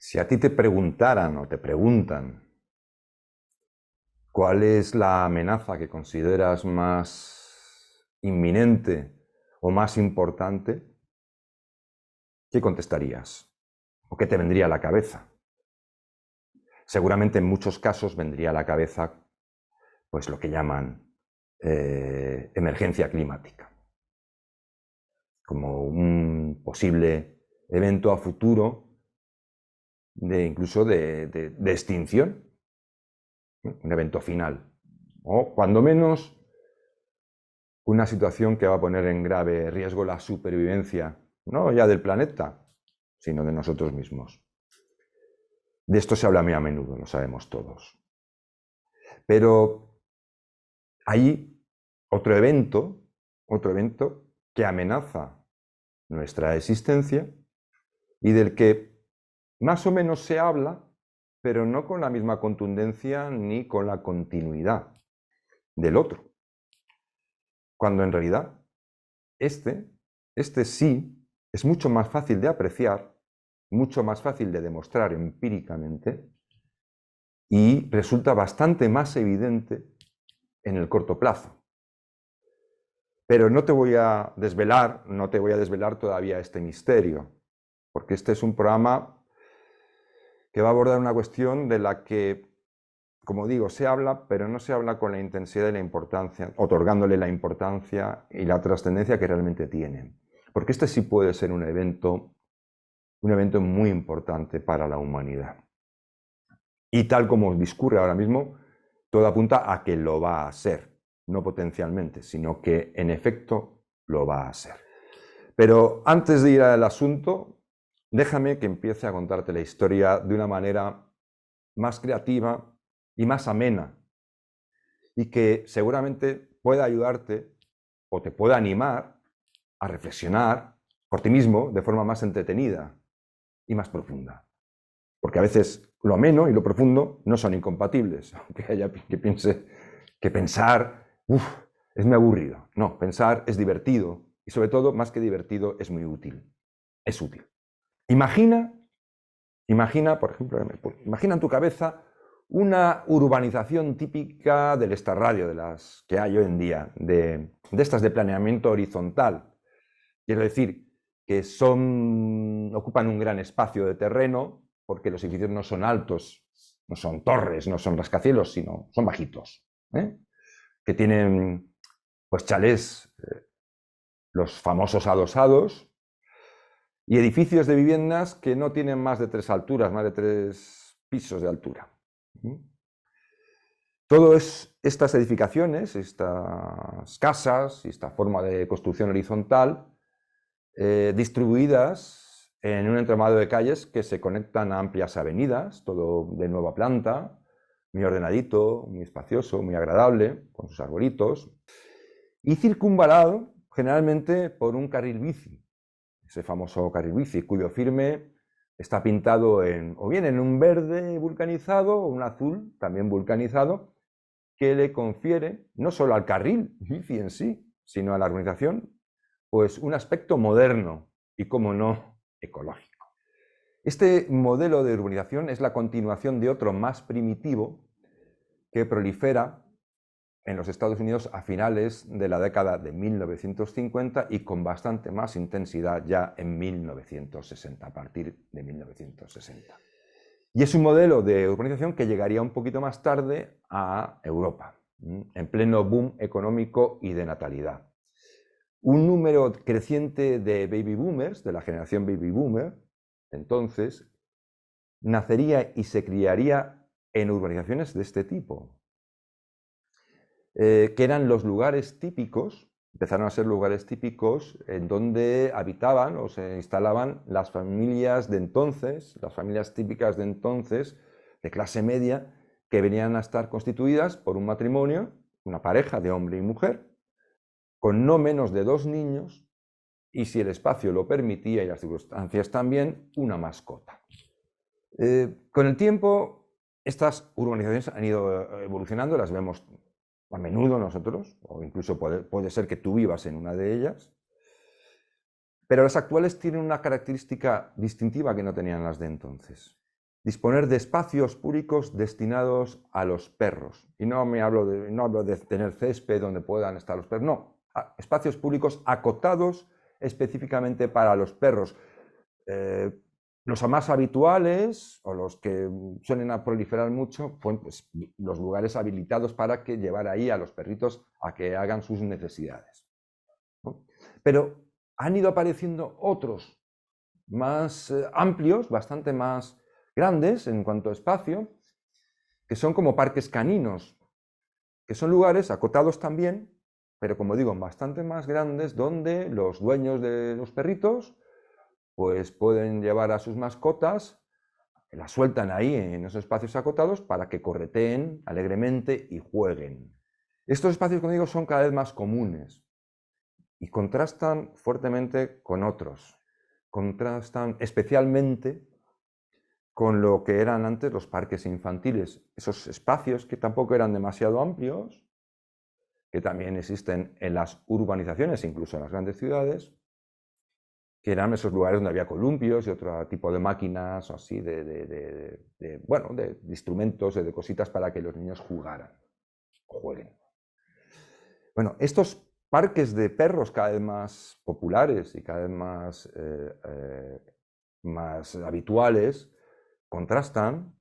Si a ti te preguntaran o te preguntan cuál es la amenaza que consideras más inminente o más importante, ¿qué contestarías? ¿O qué te vendría a la cabeza? Seguramente en muchos casos vendría a la cabeza pues lo que llaman emergencia climática, como un posible evento a futuro incluso de extinción, un evento final, o cuando menos una situación que va a poner en grave riesgo la supervivencia, no ya del planeta, sino de nosotros mismos. De esto se habla muy a menudo, lo sabemos todos. Pero hay otro evento que amenaza nuestra existencia y del que más o menos se habla, pero no con la misma contundencia ni con la continuidad del otro. Cuando en realidad este sí es mucho más fácil de apreciar, mucho más fácil de demostrar empíricamente y resulta bastante más evidente en el corto plazo. Pero no te voy a desvelar todavía este misterio, porque este es un programa que va a abordar una cuestión de la que, como digo, se habla, pero no se habla con la intensidad y la importancia, otorgándole la importancia y la trascendencia que realmente tiene. Porque este sí puede ser un evento muy importante para la humanidad. Y tal como discurre ahora mismo, todo apunta a que lo va a ser, no potencialmente, sino que en efecto lo va a ser. Pero antes de ir al asunto, déjame que empiece a contarte la historia de una manera más creativa y más amena, y que seguramente pueda ayudarte o te pueda animar a reflexionar por ti mismo de forma más entretenida y más profunda. Porque a veces lo ameno y lo profundo no son incompatibles, aunque haya que piense que pensar es muy aburrido. No, pensar es divertido y sobre todo, más que divertido, es muy útil. Es útil. Imagina, por ejemplo, imagina en tu cabeza una urbanización típica del extrarradio, de las que hay hoy en día, de estas de planeamiento horizontal. Quiero decir que ocupan un gran espacio de terreno porque los edificios no son altos, no son torres, no son rascacielos, sino son bajitos, que tienen pues chalés, los famosos adosados, y edificios de viviendas que no tienen más de 3 alturas, más de 3 pisos de altura. Todas estas edificaciones, estas casas y esta forma de construcción horizontal, distribuidas en un entramado de calles que se conectan a amplias avenidas, todo de nueva planta, muy ordenadito, muy espacioso, muy agradable, con sus arbolitos, y circunvalado generalmente por un carril bici, ese famoso carril bici, cuyo firme está pintado o bien en un verde vulcanizado o un azul también vulcanizado, que le confiere no solo al carril bici en sí, sino a la urbanización, pues un aspecto moderno y, como no, ecológico. Este modelo de urbanización es la continuación de otro más primitivo que prolifera en los Estados Unidos a finales de la década de 1950 y con bastante más intensidad ya en 1960, a partir de 1960. Y es un modelo de urbanización que llegaría un poquito más tarde a Europa, en pleno boom económico y de natalidad. Un número creciente de baby boomers, de la generación baby boomer, entonces, nacería y se criaría en urbanizaciones de este tipo, que eran los lugares típicos, empezaron a ser lugares típicos en donde habitaban o se instalaban las familias de entonces, las familias típicas de entonces, de clase media, que venían a estar constituidas por un matrimonio, una pareja de hombre y mujer, con no menos de 2 niños, y si el espacio lo permitía y las circunstancias también, una mascota. Con el tiempo, estas urbanizaciones han ido evolucionando, las vemos a menudo nosotros, o incluso puede ser que tú vivas en una de ellas, pero las actuales tienen una característica distintiva que no tenían las de entonces. disponer de espacios públicos destinados a los perros. Y no hablo de tener césped donde puedan estar los perros, no, espacios públicos acotados específicamente para los perros. Los más habituales, o los que suelen proliferar mucho, pues los lugares habilitados para que llevar ahí a los perritos a que hagan sus necesidades, ¿no? Pero han ido apareciendo otros más amplios, bastante más grandes en cuanto a espacio, que son como parques caninos, que son lugares acotados también, pero como digo, bastante más grandes, donde los dueños de los perritos pues pueden llevar a sus mascotas, las sueltan ahí en esos espacios acotados para que correteen alegremente y jueguen. Estos espacios, como digo, son cada vez más comunes y contrastan fuertemente con otros. Contrastan especialmente con lo que eran antes los parques infantiles, esos espacios que tampoco eran demasiado amplios, que también existen en las urbanizaciones, incluso en las grandes ciudades, que eran esos lugares donde había columpios y otro tipo de máquinas, o así, de instrumentos, de cositas para que los niños jugaran, jueguen. Bueno, estos parques de perros cada vez más populares y cada vez más habituales contrastan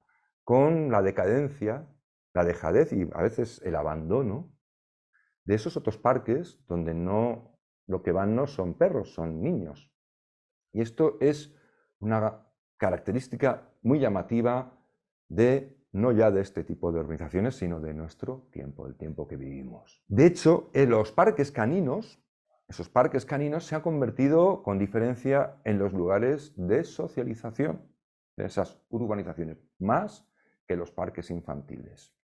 con la decadencia, la dejadez y a veces el abandono de esos otros parques donde lo que van no son perros, son niños. Y esto es una característica muy llamativa no ya de este tipo de organizaciones, sino de nuestro tiempo, el tiempo que vivimos. De hecho, en los parques caninos, esos parques caninos se han convertido con diferencia en los lugares de socialización de esas urbanizaciones, más que los parques infantiles.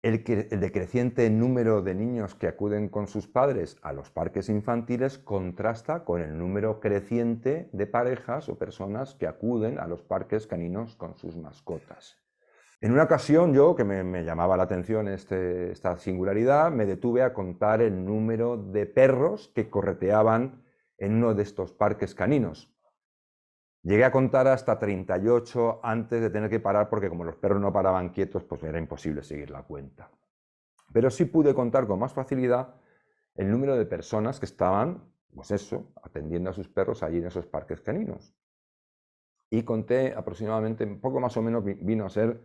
El decreciente número de niños que acuden con sus padres a los parques infantiles contrasta con el número creciente de parejas o personas que acuden a los parques caninos con sus mascotas. En una ocasión que me llamaba la atención esta singularidad, me detuve a contar el número de perros que correteaban en uno de estos parques caninos. Llegué a contar hasta 38 antes de tener que parar, porque como los perros no paraban quietos, pues era imposible seguir la cuenta. Pero sí pude contar con más facilidad el número de personas que estaban, pues eso, atendiendo a sus perros allí en esos parques caninos. Y conté aproximadamente, un poco más o menos, vino a ser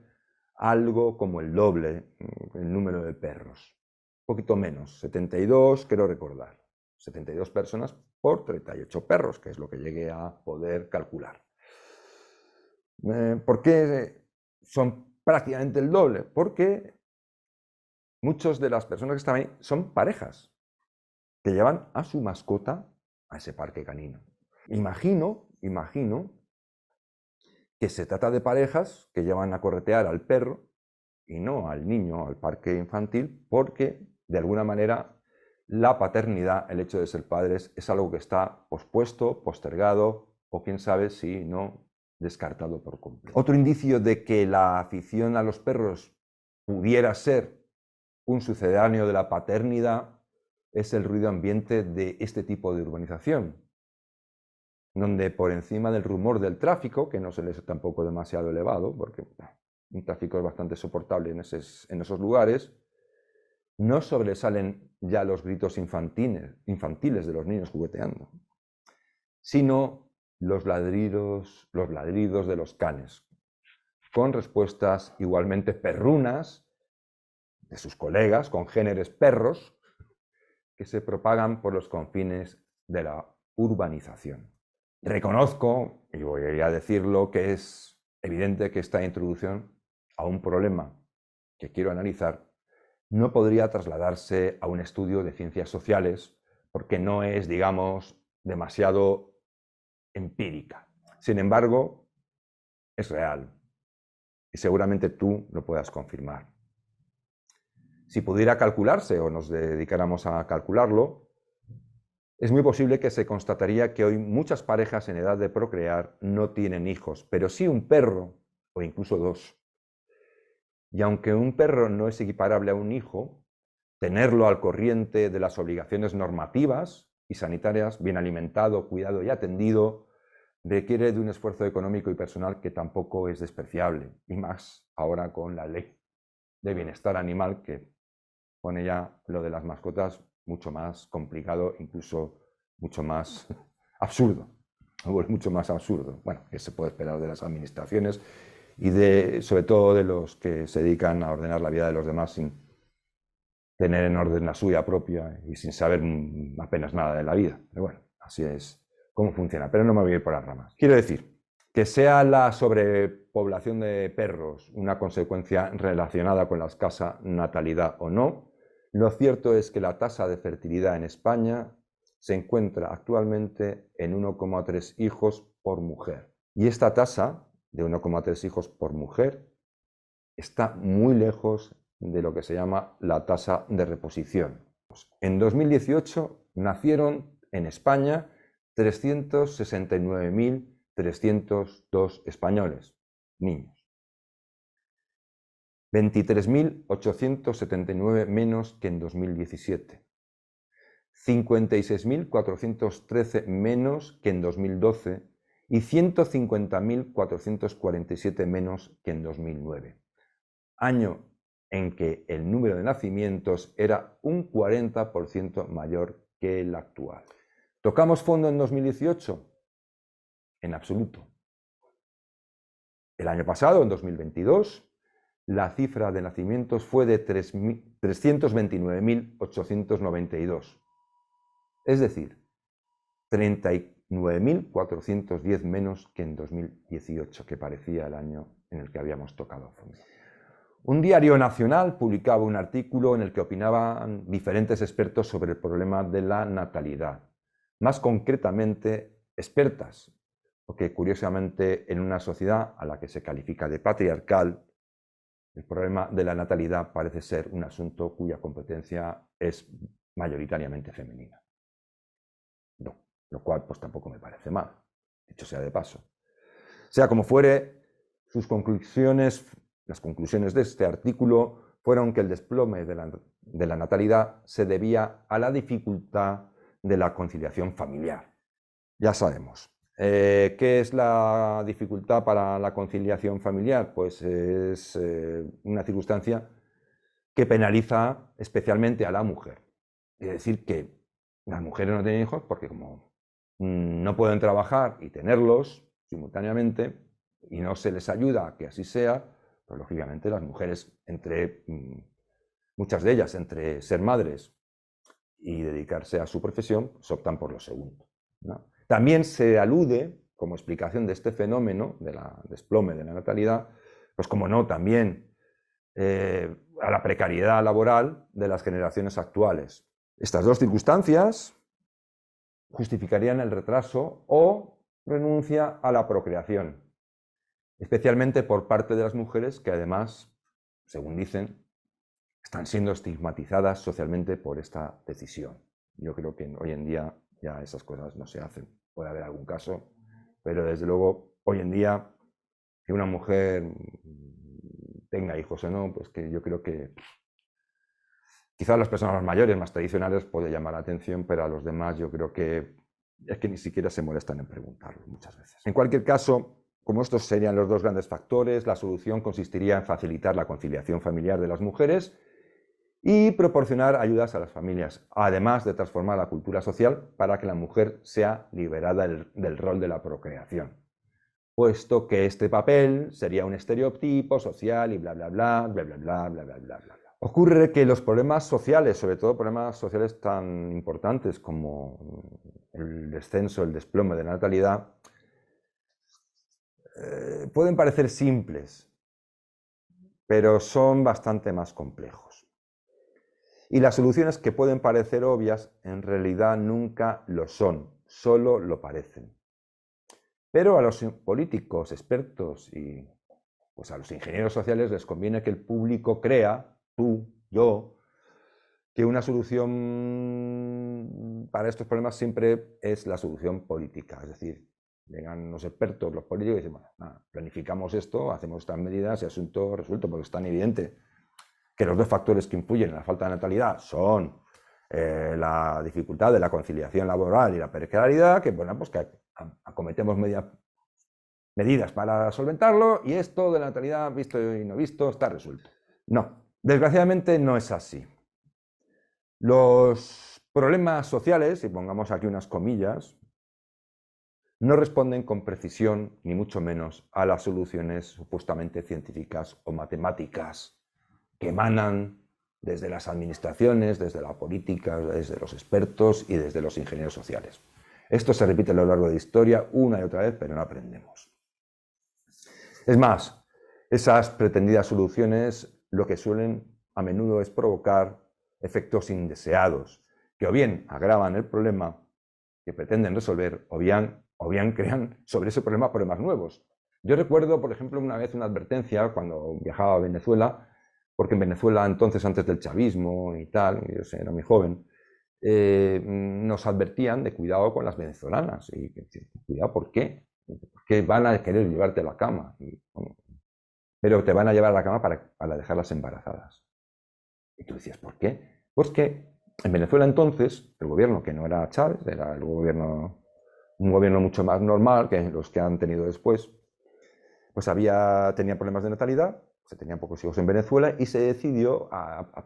algo como el doble el número de perros. Un poquito menos, 72, quiero recordar. 72 personas por 38 perros, que es lo que llegué a poder calcular. ¿Por qué son prácticamente el doble? Porque muchas de las personas que estaban ahí son parejas que llevan a su mascota a ese parque canino. Imagino que se trata de parejas que llevan a corretear al perro y no al niño al parque infantil, porque de alguna manera la paternidad, el hecho de ser padres, es algo que está pospuesto, postergado o quién sabe si no descartado por completo. Otro indicio de que la afición a los perros pudiera ser un sucedáneo de la paternidad es el ruido ambiente de este tipo de urbanización, donde por encima del rumor del tráfico, que no suele ser tampoco demasiado elevado, porque un tráfico es bastante soportable en esos lugares, no sobresalen ya los gritos infantiles de los niños jugueteando, sino los ladridos de los canes, con respuestas igualmente perrunas de sus colegas, congéneres perros, que se propagan por los confines de la urbanización. Reconozco, y voy a decirlo, que es evidente que esta introducción a un problema que quiero analizar no podría trasladarse a un estudio de ciencias sociales porque no es, digamos, demasiado empírica. Sin embargo, es real y seguramente tú lo puedas confirmar. Si pudiera calcularse o nos dedicáramos a calcularlo, es muy posible que se constataría que hoy muchas parejas en edad de procrear no tienen hijos, pero sí un perro o incluso dos. Y aunque un perro no es equiparable a un hijo, tenerlo al corriente de las obligaciones normativas y sanitarias, bien alimentado, cuidado y atendido, requiere de un esfuerzo económico y personal que tampoco es despreciable, y más ahora con la ley de bienestar animal que pone ya lo de las mascotas mucho más complicado, incluso mucho más absurdo, mucho más absurdo. Bueno, que se puede esperar de las administraciones y sobre todo de los que se dedican a ordenar la vida de los demás sin tener en orden la suya propia y sin saber apenas nada de la vida. Pero bueno, así es como funciona. Pero no me voy a ir por las ramas. Quiero decir, que sea la sobrepoblación de perros una consecuencia relacionada con la escasa natalidad o no, lo cierto es que la tasa de fertilidad en España se encuentra actualmente en 1,3 hijos por mujer. Y esta tasa de 1,3 hijos por mujer está muy lejos de lo que se llama la tasa de reposición. En 2018 nacieron en España 369.302 españoles, niños. 23.879 menos que en 2017. 56.413 menos que en 2012 y 150.447 menos que en 2009. Año en que el número de nacimientos era un 40% mayor que el actual. ¿Tocamos fondo en 2018? En absoluto. El año pasado, en 2022, la cifra de nacimientos fue de 329.892. Es decir, 39.410 menos que en 2018, que parecía el año en el que habíamos tocado fondo. Un diario nacional publicaba un artículo en el que opinaban diferentes expertos sobre el problema de la natalidad. Más concretamente, expertas, porque curiosamente en una sociedad a la que se califica de patriarcal, el problema de la natalidad parece ser un asunto cuya competencia es mayoritariamente femenina. No, lo cual pues tampoco me parece mal, dicho sea de paso. Sea como fuere, las conclusiones de este artículo fueron que el desplome de la natalidad se debía a la dificultad de la conciliación familiar. Ya sabemos. ¿Qué es la dificultad para la conciliación familiar? Pues es una circunstancia que penaliza especialmente a la mujer. Es decir, que las mujeres no tienen hijos porque como no pueden trabajar y tenerlos simultáneamente y no se les ayuda a que así sea, pues lógicamente las mujeres, muchas de ellas, entre ser madres y dedicarse a su profesión, pues optan por lo segundo, ¿no? También se alude, como explicación de este fenómeno, del desplome de la natalidad, pues como no, también a la precariedad laboral de las generaciones actuales. Estas dos circunstancias justificarían el retraso o renuncia a la procreación, especialmente por parte de las mujeres que además, según dicen, están siendo estigmatizadas socialmente por esta decisión. Yo creo que hoy en día ya esas cosas no se hacen. Puede haber algún caso, pero desde luego hoy en día que una mujer tenga hijos o no, pues que yo creo que quizás las personas mayores, más tradicionales, puede llamar la atención, pero a los demás yo creo que es que ni siquiera se molestan en preguntarlo muchas veces. En cualquier caso, como estos serían los dos grandes factores, la solución consistiría en facilitar la conciliación familiar de las mujeres y proporcionar ayudas a las familias, además de transformar la cultura social para que la mujer sea liberada del rol de la procreación, puesto que este papel sería un estereotipo social y bla bla bla, bla bla bla, bla bla bla bla. Ocurre que los problemas sociales, sobre todo problemas sociales tan importantes como el descenso, el desplome de la natalidad, pueden parecer simples, pero son bastante más complejos. Y las soluciones que pueden parecer obvias, en realidad nunca lo son, solo lo parecen. Pero a los políticos, expertos y pues a los ingenieros sociales les conviene que el público crea, tú, yo, que una solución para estos problemas siempre es la solución política. Es decir, llegan los expertos, los políticos y dicen, bueno, nada, planificamos esto, hacemos estas medidas y asunto resuelto, porque es tan evidente que los dos factores que influyen en la falta de natalidad son la dificultad de la conciliación laboral y la precariedad, que bueno, pues que acometemos medidas para solventarlo y esto de la natalidad, visto y no visto, está resuelto. No, desgraciadamente no es así. Los problemas sociales, y pongamos aquí unas comillas, no responden con precisión, ni mucho menos, a las soluciones supuestamente científicas o matemáticas que emanan desde las administraciones, desde la política, desde los expertos y desde los ingenieros sociales. Esto se repite a lo largo de la historia una y otra vez, pero no aprendemos. Es más, esas pretendidas soluciones lo que suelen a menudo es provocar efectos indeseados, que o bien agravan el problema que pretenden resolver, o bien crean sobre ese problema problemas nuevos. Yo recuerdo, por ejemplo, una vez una advertencia cuando viajaba a Venezuela, porque en Venezuela entonces, antes del chavismo y tal, yo era muy joven, nos advertían de cuidado con las venezolanas. Y cuidado, ¿por qué? Porque van a querer llevarte a la cama. Pero te van a llevar a la cama para dejarlas embarazadas. Y tú decías, ¿por qué? Pues que en Venezuela entonces, el gobierno, que no era Chávez, era un gobierno mucho más normal que los que han tenido después, pues tenía problemas de natalidad, se tenían pocos hijos en Venezuela y se decidió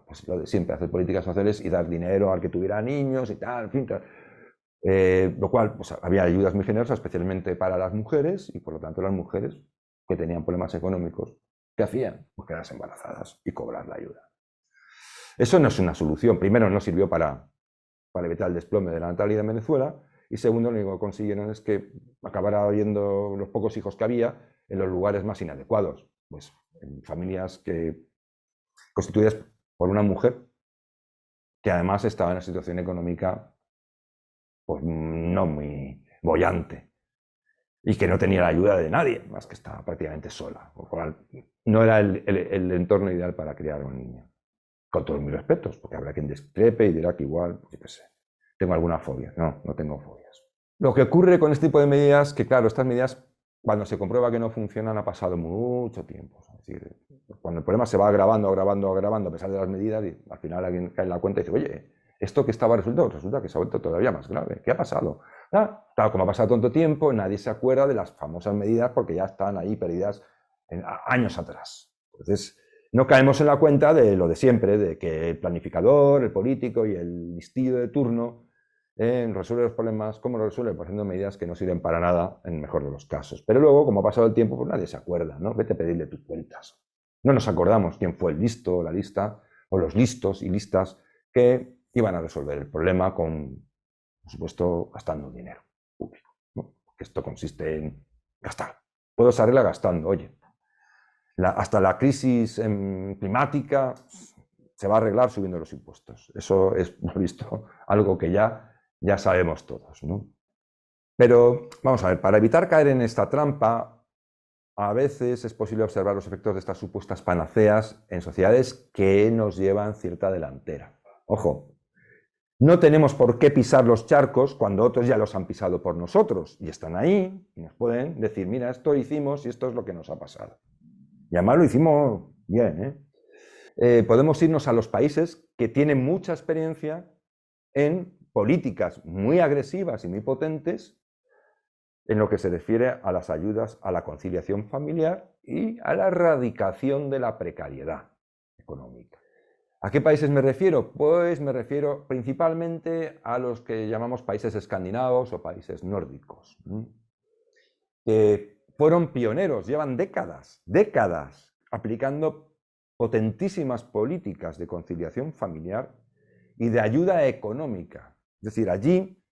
pues lo de siempre, hacer políticas sociales y dar dinero al que tuviera niños y tal, en fin, lo cual pues, había ayudas muy generosas, especialmente para las mujeres, y por lo tanto las mujeres que tenían problemas económicos, ¿qué hacían? Pues quedarse embarazadas y cobrar la ayuda. Eso no es una solución. Primero, no sirvió para evitar el desplome de la natalidad en Venezuela, y segundo, lo único que consiguieron es que acabara habiendo los pocos hijos que había en los lugares más inadecuados, pues en familias constituidas por una mujer que además estaba en una situación económica pues no muy boyante y que no tenía la ayuda de nadie, más que estaba prácticamente sola, por lo cual no era el entorno ideal para criar a un niño. Con todos mis respetos, porque habrá quien discrepe y dirá que igual, yo qué sé, tengo alguna fobia. No, no tengo fobias. Lo que ocurre con este tipo de medidas, que claro, estas medidas, cuando se comprueba que no funcionan, ha pasado mucho tiempo. Es decir, cuando el problema se va agravando, a pesar de las medidas, y al final alguien cae en la cuenta y dice, oye, esto que estaba resuelto, resulta que se ha vuelto todavía más grave. ¿Qué ha pasado? Claro, como ha pasado tanto tiempo, nadie se acuerda de las famosas medidas porque ya están ahí perdidas años atrás. Entonces, no caemos en la cuenta de lo de siempre, de que el planificador, el político y el listillo de turno resuelve los problemas. ¿Cómo lo resuelve? Pues haciendo medidas que no sirven para nada en el mejor de los casos. Pero luego, como ha pasado el tiempo, pues nadie se acuerda, ¿no? Vete a pedirle tus cuentas. No nos acordamos quién fue el listo o la lista, o los listos y listas que iban a resolver el problema con, por supuesto, gastando dinero público, ¿no? Porque esto consiste en gastar. Puedo salirla gastando, oye. Hasta la crisis climática se va a arreglar subiendo los impuestos. Eso es, por visto, algo que ya sabemos todos, ¿no? Pero, vamos a ver, para evitar caer en esta trampa, a veces es posible observar los efectos de estas supuestas panaceas en sociedades que nos llevan cierta delantera. Ojo, no tenemos por qué pisar los charcos cuando otros ya los han pisado por nosotros y están ahí y nos pueden decir, mira, esto hicimos y esto es lo que nos ha pasado. Y además lo hicimos bien, podemos irnos a los países que tienen mucha experiencia en políticas muy agresivas y muy potentes en lo que se refiere a las ayudas a la conciliación familiar y a la erradicación de la precariedad económica. ¿A qué países me refiero? Pues me refiero principalmente a los que llamamos países escandinavos o países nórdicos, que fueron pioneros, llevan décadas aplicando potentísimas políticas de conciliación familiar y de ayuda económica. Es decir, allí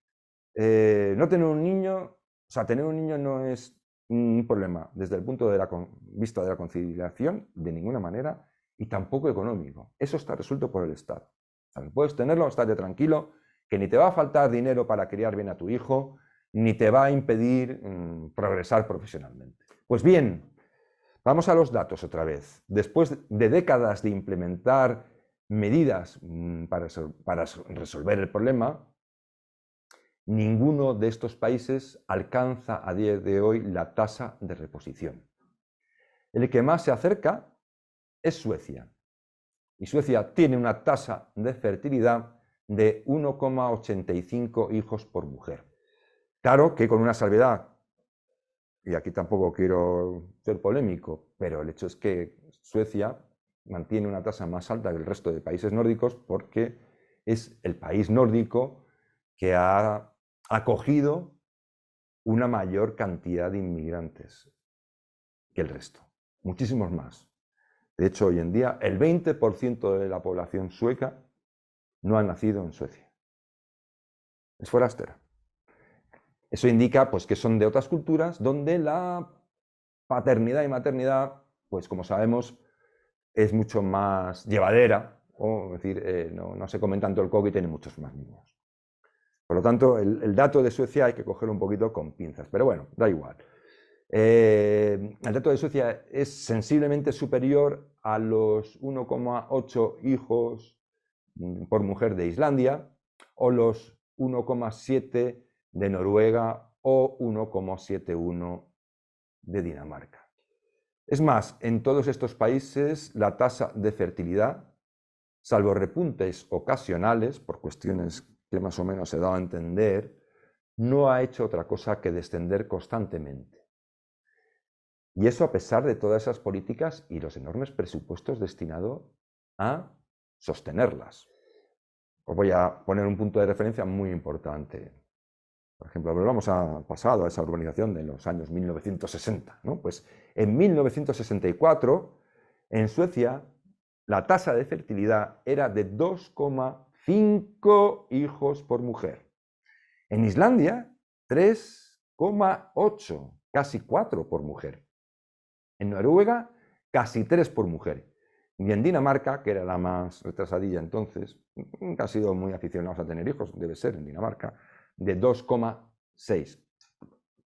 no tener un niño, o sea, tener un niño no es un problema desde el punto de vista de la conciliación, de ninguna manera, y tampoco económico. Eso está resuelto por el Estado. O sea, puedes tenerlo, estate tranquilo, que ni te va a faltar dinero para criar bien a tu hijo, ni te va a impedir progresar profesionalmente. Pues bien, vamos a los datos otra vez. Después de décadas de implementar medidas para resolver el problema, ninguno de estos países alcanza a día de hoy la tasa de reposición. El que más se acerca es Suecia. Y Suecia tiene una tasa de fertilidad de 1,85 hijos por mujer. Claro que con una salvedad, y aquí tampoco quiero ser polémico, pero el hecho es que Suecia mantiene una tasa más alta que el resto de países nórdicos porque es el país nórdico que ha acogido una mayor cantidad de inmigrantes que el resto, muchísimos más. De hecho, hoy en día el 20% de la población sueca no ha nacido en Suecia. Es forastera. Eso indica pues, que son de otras culturas donde la paternidad y maternidad, pues como sabemos, es mucho más llevadera, o es decir, no se comen tanto el coco y tienen muchos más niños. Por lo tanto, el dato de Suecia hay que cogerlo un poquito con pinzas, pero bueno, da igual. El dato de Suecia es sensiblemente superior a los 1,8 hijos por mujer de Islandia o los 1,7 de Noruega o 1,71 de Dinamarca. Es más, en todos estos países la tasa de fertilidad, salvo repuntes ocasionales por cuestiones que más o menos se da a entender, no ha hecho otra cosa que descender constantemente. Y eso a pesar de todas esas políticas y los enormes presupuestos destinados a sostenerlas. Os voy a poner un punto de referencia muy importante. Por ejemplo, volvamos al pasado, a esa urbanización de los años 1960. ¿no? Pues en 1964, en Suecia, la tasa de fertilidad era de 2,5 hijos por mujer. En Islandia, 3,8, casi 4 por mujer. En Noruega, casi 3 por mujer. Y en Dinamarca, que era la más retrasadilla entonces, que ha sido muy aficionados a tener hijos, debe ser en Dinamarca, de 2,6,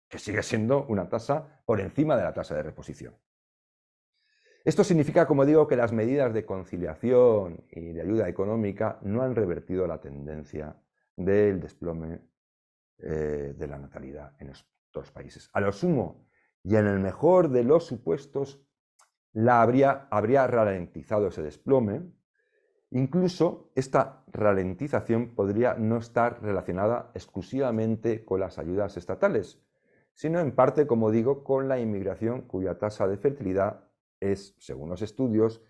que sigue siendo una tasa por encima de la tasa de reposición. Esto significa, como digo, que las medidas de conciliación y de ayuda económica no han revertido la tendencia del desplome de la natalidad en estos países. A lo sumo, y en el mejor de los supuestos, habría ralentizado ese desplome. Incluso esta ralentización podría no estar relacionada exclusivamente con las ayudas estatales, sino en parte, como digo, con la inmigración cuya tasa de fertilidad es, según los estudios,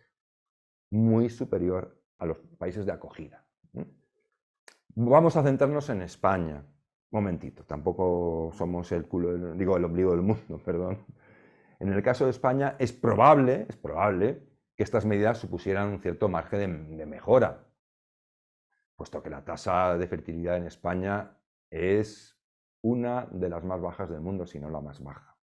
muy superior a los países de acogida. Vamos a centrarnos en España. Momentito, tampoco somos el ombligo del mundo, perdón. En el caso de España es probable que estas medidas supusieran un cierto margen de mejora, puesto que la tasa de fertilidad en España es una de las más bajas del mundo, si no la más baja.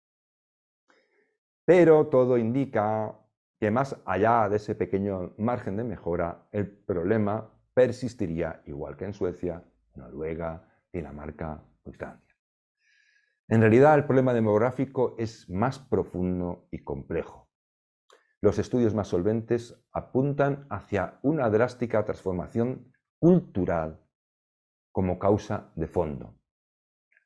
Pero todo indica que más allá de ese pequeño margen de mejora, el problema persistiría igual que en Suecia, Noruega, Dinamarca o Islandia. En realidad, el problema demográfico es más profundo y complejo. Los estudios más solventes apuntan hacia una drástica transformación cultural como causa de fondo,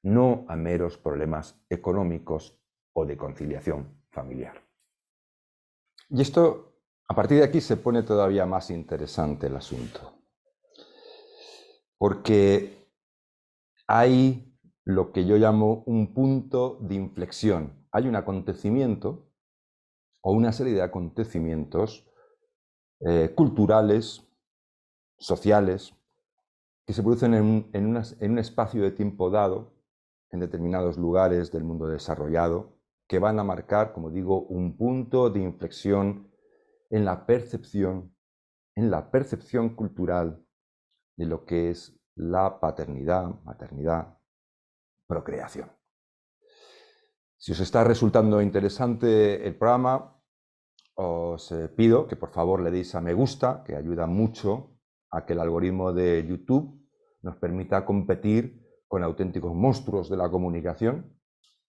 no a meros problemas económicos o de conciliación familiar. Y esto, a partir de aquí, se pone todavía más interesante el asunto, porque hay lo que yo llamo un punto de inflexión. Hay un acontecimiento o una serie de acontecimientos culturales, sociales, que se producen en un espacio de tiempo dado, en determinados lugares del mundo desarrollado, que van a marcar, como digo, un punto de inflexión en la percepción cultural de lo que es la paternidad, maternidad, procreación. Si os está resultando interesante el programa, os pido que por favor le deis a me gusta, que ayuda mucho a que el algoritmo de YouTube nos permita competir con auténticos monstruos de la comunicación.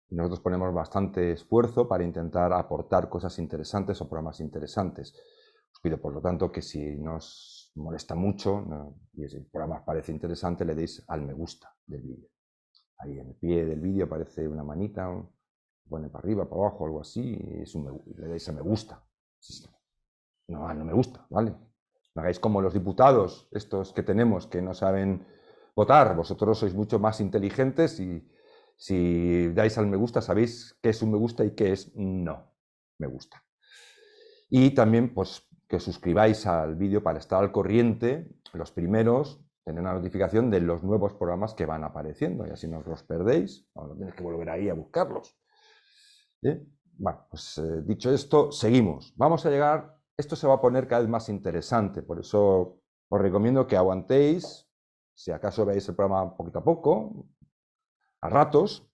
Y nosotros ponemos bastante esfuerzo para intentar aportar cosas interesantes o programas interesantes. Os pido, por lo tanto, que si nos molesta mucho y el programa os parece interesante, le deis al me gusta del vídeo. Ahí en el pie del vídeo aparece una manita, pone para arriba, para abajo, algo así, y le dais a me gusta. No me gusta, ¿vale? No hagáis como los diputados, estos que tenemos, que no saben votar. Vosotros sois mucho más inteligentes y Si dais al me gusta, sabéis qué es un me gusta y qué es no me gusta. Y también, pues, que os suscribáis al vídeo para estar al corriente, los primeros, tener una notificación de los nuevos programas que van apareciendo, y así no os los perdéis, no tenéis que volver ahí a buscarlos. Bueno, pues dicho esto, seguimos. Vamos a llegar, esto se va a poner cada vez más interesante, por eso os recomiendo que aguantéis, si acaso veáis el programa poquito a poco, a ratos,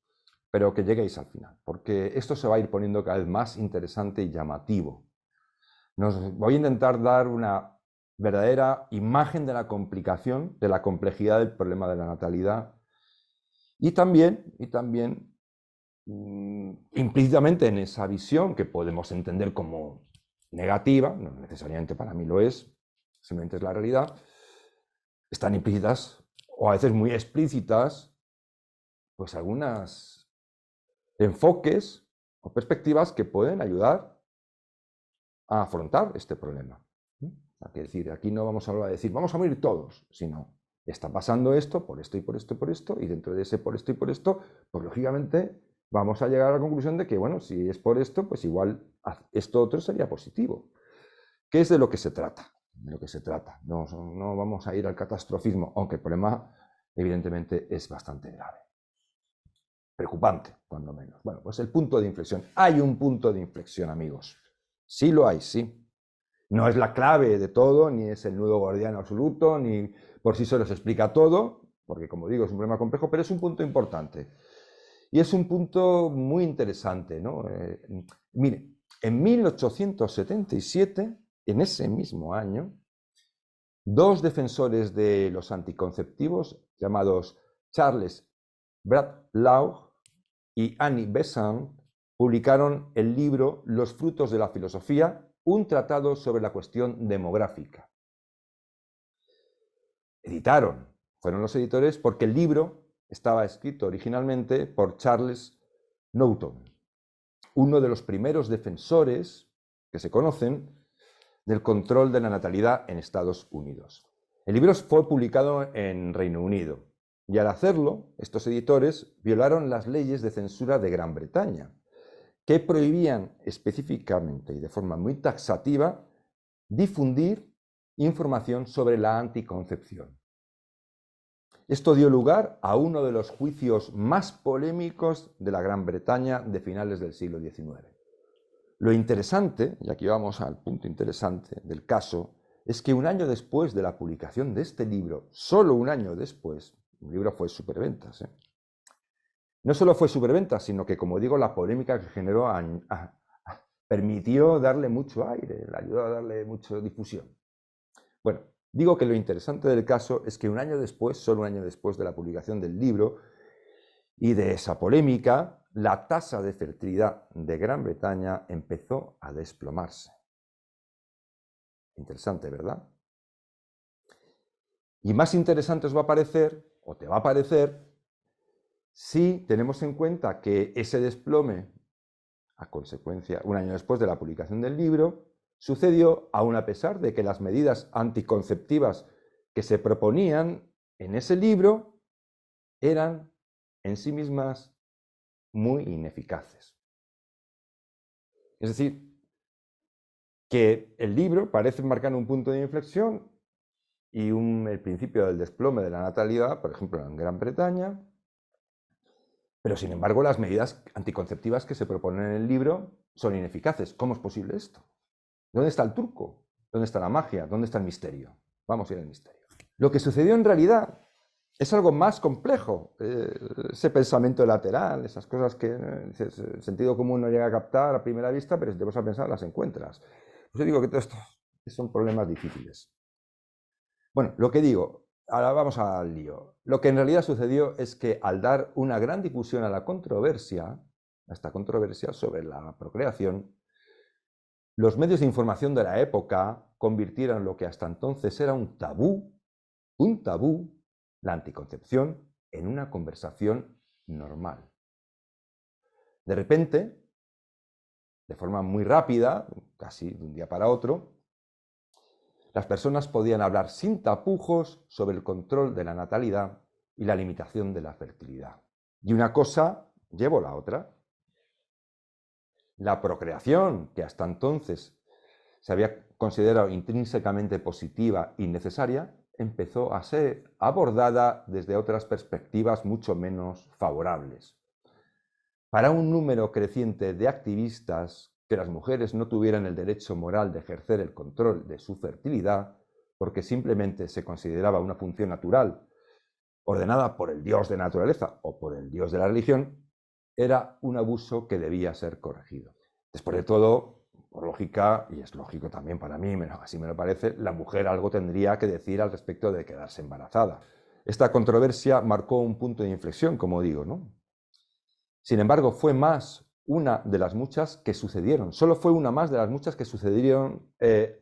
pero que lleguéis al final, porque esto se va a ir poniendo cada vez más interesante y llamativo. Voy a intentar dar una verdadera imagen de la complicación, de la complejidad del problema de la natalidad, y también implícitamente en esa visión que podemos entender como negativa, no necesariamente para mí lo es, simplemente es la realidad, están implícitas o a veces muy explícitas, pues algunos enfoques o perspectivas que pueden ayudar a afrontar este problema. Hay que decir, aquí no vamos a hablar de decir, vamos a morir todos, sino está pasando esto, por esto y por esto y por esto, y dentro de ese por esto y por esto, pues lógicamente vamos a llegar a la conclusión de que, bueno, si es por esto, pues igual esto otro sería positivo. ¿Qué es de lo que se trata? De lo que se trata. No vamos a ir al catastrofismo, aunque el problema evidentemente es bastante grave. Preocupante, cuando menos. Bueno, pues el punto de inflexión. Hay un punto de inflexión, amigos. Sí lo hay, sí. No es la clave de todo, ni es el nudo gordiano absoluto, ni por sí solo se explica todo, porque como digo, es un problema complejo, pero es un punto importante. Y es un punto muy interesante, ¿no? Mire, en 1877, en ese mismo año, dos defensores de los anticonceptivos, llamados Charles Bradlaugh y Annie Besant, publicaron el libro Los frutos de la filosofía, un tratado sobre la cuestión demográfica. Editaron, fueron los editores, porque el libro estaba escrito originalmente por Charles Norton, uno de los primeros defensores que se conocen del control de la natalidad en Estados Unidos. El libro fue publicado en Reino Unido y al hacerlo, estos editores violaron las leyes de censura de Gran Bretaña, que prohibían específicamente y de forma muy taxativa difundir información sobre la anticoncepción. Esto dio lugar a uno de los juicios más polémicos de la Gran Bretaña de finales del siglo XIX. Lo interesante, y aquí vamos al punto interesante del caso, es que un año después de la publicación de este libro, solo un año después, el libro fue superventas, no solo fue superventas, sino que, como digo, la polémica que generó permitió darle mucho aire, le ayudó a darle mucha difusión. Bueno, digo que lo interesante del caso es que un año después, solo un año después de la publicación del libro y de esa polémica, la tasa de fertilidad de Gran Bretaña empezó a desplomarse. Interesante, ¿verdad? Y más interesante os va a parecer, o te va a parecer, si tenemos en cuenta que ese desplome, a consecuencia, un año después de la publicación del libro, sucedió aún a pesar de que las medidas anticonceptivas que se proponían en ese libro eran en sí mismas muy ineficaces. Es decir, que el libro parece marcar un punto de inflexión y el principio del desplome de la natalidad, por ejemplo, en Gran Bretaña, pero sin embargo las medidas anticonceptivas que se proponen en el libro son ineficaces. ¿Cómo es posible esto? ¿Dónde está el truco? ¿Dónde está la magia? ¿Dónde está el misterio? Vamos a ir al misterio. Lo que sucedió en realidad es algo más complejo. Ese pensamiento lateral, esas cosas que el sentido común no llega a captar a primera vista, pero si te vas a pensar las encuentras. Pues yo digo que todo esto son problemas difíciles. Bueno, lo que digo, ahora vamos al lío. Lo que en realidad sucedió es que al dar una gran difusión a la controversia, a esta controversia sobre la procreación, los medios de información de la época convirtieron lo que hasta entonces era un tabú, la anticoncepción, en una conversación normal. De repente, de forma muy rápida, casi de un día para otro, las personas podían hablar sin tapujos sobre el control de la natalidad y la limitación de la fertilidad. Y una cosa llevó la otra. La procreación, que hasta entonces se había considerado intrínsecamente positiva y necesaria, empezó a ser abordada desde otras perspectivas mucho menos favorables. Para un número creciente de activistas, que las mujeres no tuvieran el derecho moral de ejercer el control de su fertilidad, porque simplemente se consideraba una función natural, ordenada por el dios de naturaleza o por el dios de la religión, era un abuso que debía ser corregido. Después de todo, por lógica, y es lógico también para mí, así me lo parece, la mujer algo tendría que decir al respecto de quedarse embarazada. Esta controversia marcó un punto de inflexión, como digo, ¿no? Sin embargo, fue más una de las muchas que sucedieron. Solo fue una más de las muchas que sucedieron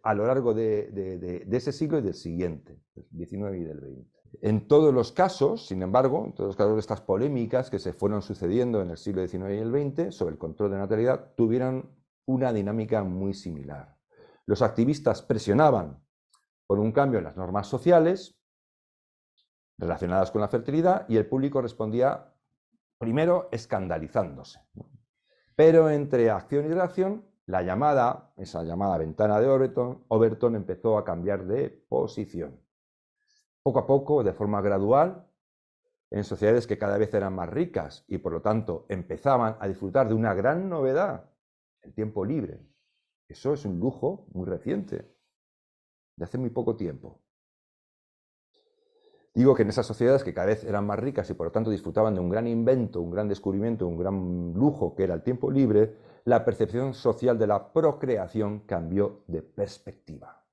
a lo largo de ese siglo y del siguiente, del XIX y del XX. En todos los casos, sin embargo, en todos los casos de estas polémicas que se fueron sucediendo en el siglo XIX y el XX sobre el control de natalidad, tuvieron una dinámica muy similar. Los activistas presionaban por un cambio en las normas sociales relacionadas con la fertilidad y el público respondía primero escandalizándose. Pero entre acción y reacción, esa llamada ventana de Overton empezó a cambiar de posición. Poco a poco, de forma gradual, en sociedades que cada vez eran más ricas y por lo tanto empezaban a disfrutar de una gran novedad, el tiempo libre. Eso es un lujo muy reciente, de hace muy poco tiempo. Digo que en esas sociedades que cada vez eran más ricas y por lo tanto disfrutaban de un gran invento, un gran descubrimiento, un gran lujo que era el tiempo libre, la percepción social de la procreación cambió de perspectiva.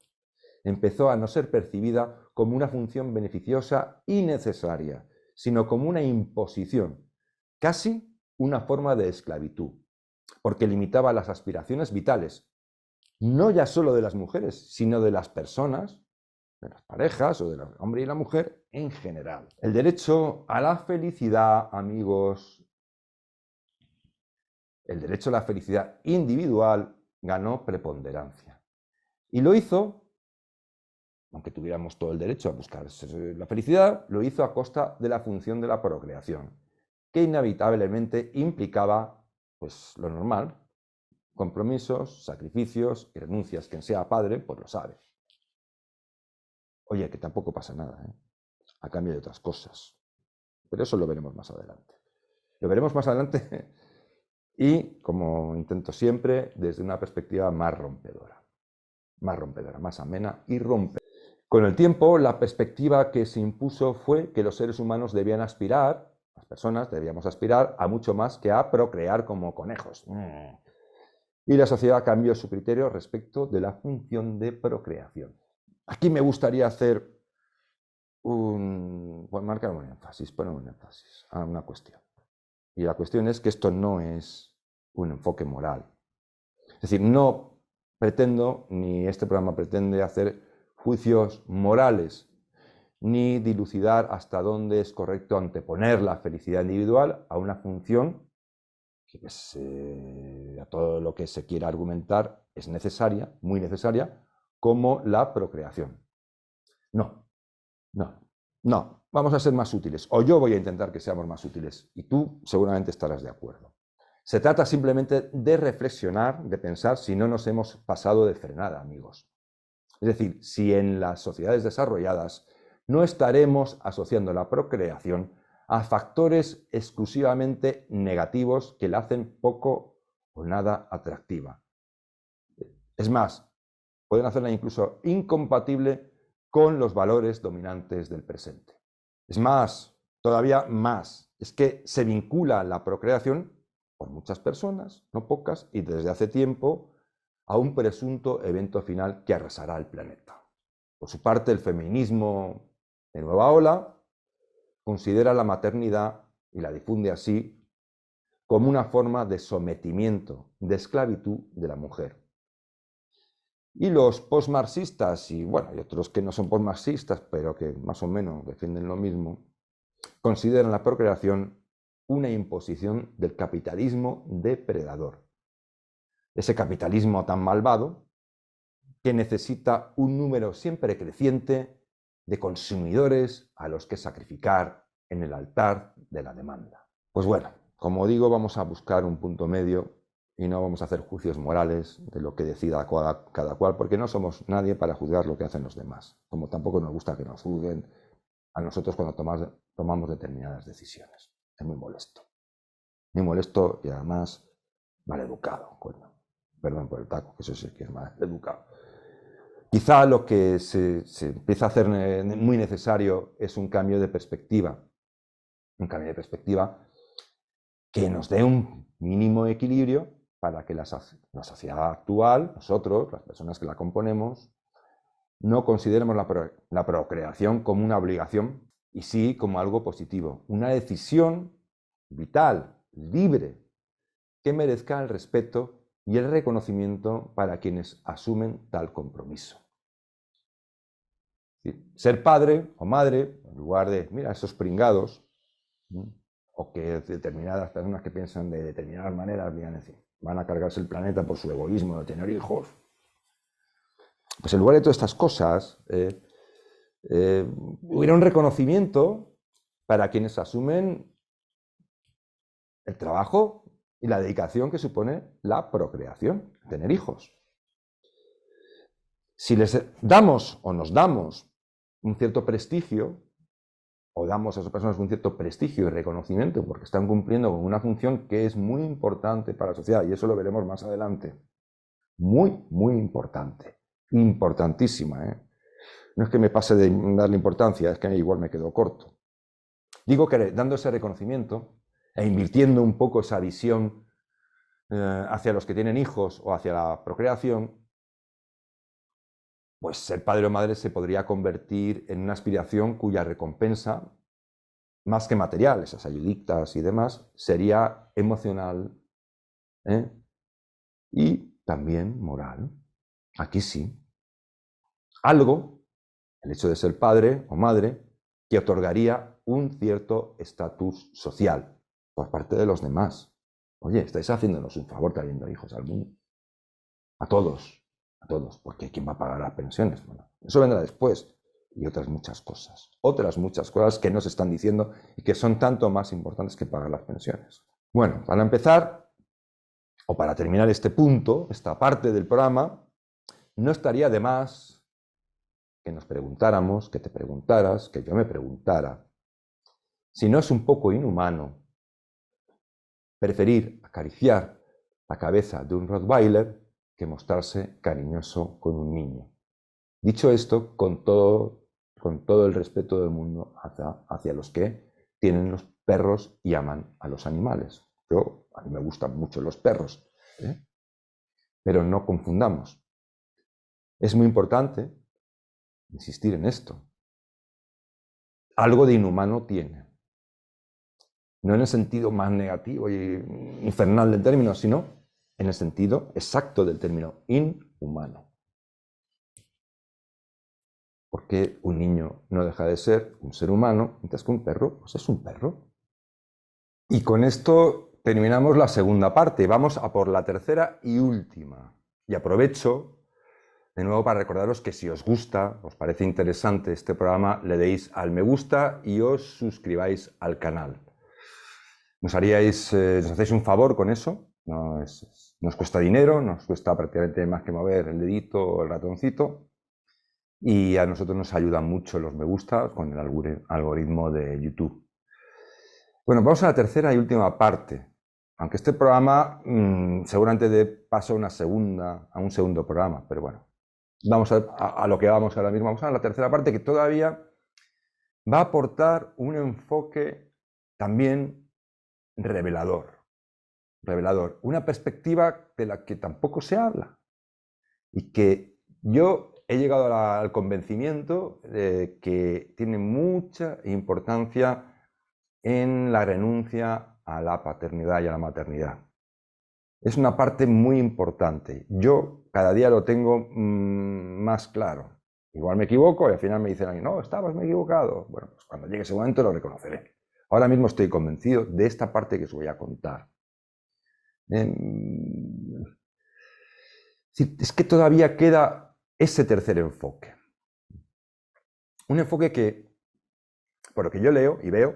Empezó a no ser percibida como una función beneficiosa y necesaria, sino como una imposición, casi una forma de esclavitud, porque limitaba las aspiraciones vitales, no ya solo de las mujeres, sino de las personas, de las parejas o del hombre y la mujer en general. El derecho a la felicidad, amigos, el derecho a la felicidad individual ganó preponderancia. Y lo hizo, aunque tuviéramos todo el derecho a buscar la felicidad, lo hizo a costa de la función de la procreación, que inevitablemente implicaba, pues lo normal, compromisos, sacrificios y renuncias. Quien sea padre, pues lo sabe. Oye, que tampoco pasa nada, a cambio de otras cosas. Pero eso lo veremos más adelante. Lo veremos más adelante y, como intento siempre, desde una perspectiva más rompedora, más amena y rompedora. Con el tiempo, la perspectiva que se impuso fue que los seres humanos debían aspirar, las personas debíamos aspirar a mucho más que a procrear como conejos. Y la sociedad cambió su criterio respecto de la función de procreación. Aquí me gustaría hacer marcar un énfasis, poner un énfasis a una cuestión. Y la cuestión es que esto no es un enfoque moral. Es decir, no pretendo, ni este programa pretende hacer juicios morales, ni dilucidar hasta dónde es correcto anteponer la felicidad individual a una función que a todo lo que se quiera argumentar es necesaria, muy necesaria, como la procreación. No, vamos a ser más útiles, o yo voy a intentar que seamos más útiles, y tú seguramente estarás de acuerdo. Se trata simplemente de reflexionar, de pensar si no nos hemos pasado de frenada, amigos. Es decir, si en las sociedades desarrolladas no estaremos asociando la procreación a factores exclusivamente negativos que la hacen poco o nada atractiva. Es más, pueden hacerla incluso incompatible con los valores dominantes del presente. Es más, todavía más, es que se vincula la procreación por muchas personas, no pocas, y desde hace tiempo, a un presunto evento final que arrasará el planeta. Por su parte, el feminismo de nueva ola considera la maternidad, y la difunde así, como una forma de sometimiento, de esclavitud de la mujer. Y los postmarxistas, y otros que no son postmarxistas, pero que más o menos defienden lo mismo, consideran la procreación una imposición del capitalismo depredador. Ese capitalismo tan malvado que necesita un número siempre creciente de consumidores a los que sacrificar en el altar de la demanda. Pues bueno, como digo, vamos a buscar un punto medio y no vamos a hacer juicios morales de lo que decida cada cual, porque no somos nadie para juzgar lo que hacen los demás, como tampoco nos gusta que nos juzguen a nosotros cuando tomamos determinadas decisiones. Es muy molesto. Muy molesto y además mal educado, coño. Perdón por el taco, que eso sí que es mal educado. Quizá lo que se empieza a hacer muy necesario es un cambio de perspectiva. Un cambio de perspectiva que nos dé un mínimo equilibrio para que la sociedad actual, nosotros, las personas que la componemos, no consideremos la procreación como una obligación y sí como algo positivo, una decisión vital, libre, que merezca el respeto y el reconocimiento para quienes asumen tal compromiso. Ser padre o madre, en lugar de, mira, esos pringados, o que determinadas personas que piensan de determinadas maneras van a cargarse el planeta por su egoísmo de tener hijos, pues en lugar de todas estas cosas, hubiera un reconocimiento para quienes asumen el trabajo y la dedicación que supone la procreación, tener hijos. Si les damos o nos damos un cierto prestigio, o damos a esas personas un cierto prestigio y reconocimiento porque están cumpliendo con una función que es muy importante para la sociedad, y eso lo veremos más adelante. Muy, muy importante. Importantísima, ¿eh? No es que me pase de darle importancia, es que igual me quedo corto. Digo que dando ese reconocimiento e invirtiendo un poco esa visión hacia los que tienen hijos o hacia la procreación, pues ser padre o madre se podría convertir en una aspiración cuya recompensa, más que material, esas ayuditas y demás, sería emocional, y también moral. Aquí sí. Algo, el hecho de ser padre o madre, que otorgaría un cierto estatus social por parte de los demás. Oye, estáis haciéndonos un favor trayendo hijos al mundo. A todos, porque ¿quién va a pagar las pensiones? Bueno, eso vendrá después. Y otras muchas cosas que nos están diciendo y que son tanto más importantes que pagar las pensiones. Bueno, para empezar, o para terminar este punto, esta parte del programa, no estaría de más que nos preguntáramos, que te preguntaras, que yo me preguntara, si no es un poco inhumano preferir acariciar la cabeza de un Rottweiler que mostrarse cariñoso con un niño. Dicho esto, con todo el respeto del mundo hacia los que tienen los perros y aman a los animales. A mí me gustan mucho los perros, pero no confundamos. Es muy importante insistir en esto. Algo de inhumano tiene. No en el sentido más negativo y infernal del término, sino en el sentido exacto del término, inhumano. Porque un niño no deja de ser un ser humano, mientras que un perro, pues es un perro. Y con esto terminamos la segunda parte. Vamos a por la tercera y última. Y aprovecho de nuevo para recordaros que si os gusta, os parece interesante este programa, le deis al me gusta y os suscribáis al canal. Nos hacéis un favor con eso, no os cuesta dinero, nos cuesta prácticamente más que mover el dedito o el ratoncito, y a nosotros nos ayudan mucho los me gusta con el algoritmo de YouTube. Bueno, vamos a la tercera y última parte, aunque este programa seguramente dé paso a un segundo programa, pero bueno, vamos a lo que vamos ahora mismo. Vamos a la tercera parte, que todavía va a aportar un enfoque también revelador, una perspectiva de la que tampoco se habla y que yo he llegado al convencimiento de que tiene mucha importancia en la renuncia a la paternidad y a la maternidad. Es una parte muy importante. Yo cada día lo tengo más claro. Igual me equivoco y al final me dicen, no, estabas me equivocado. Bueno, pues cuando llegue ese momento lo reconoceré. Ahora mismo estoy convencido de esta parte que os voy a contar. Es que todavía queda ese tercer enfoque. Un enfoque que, por lo que yo leo y veo,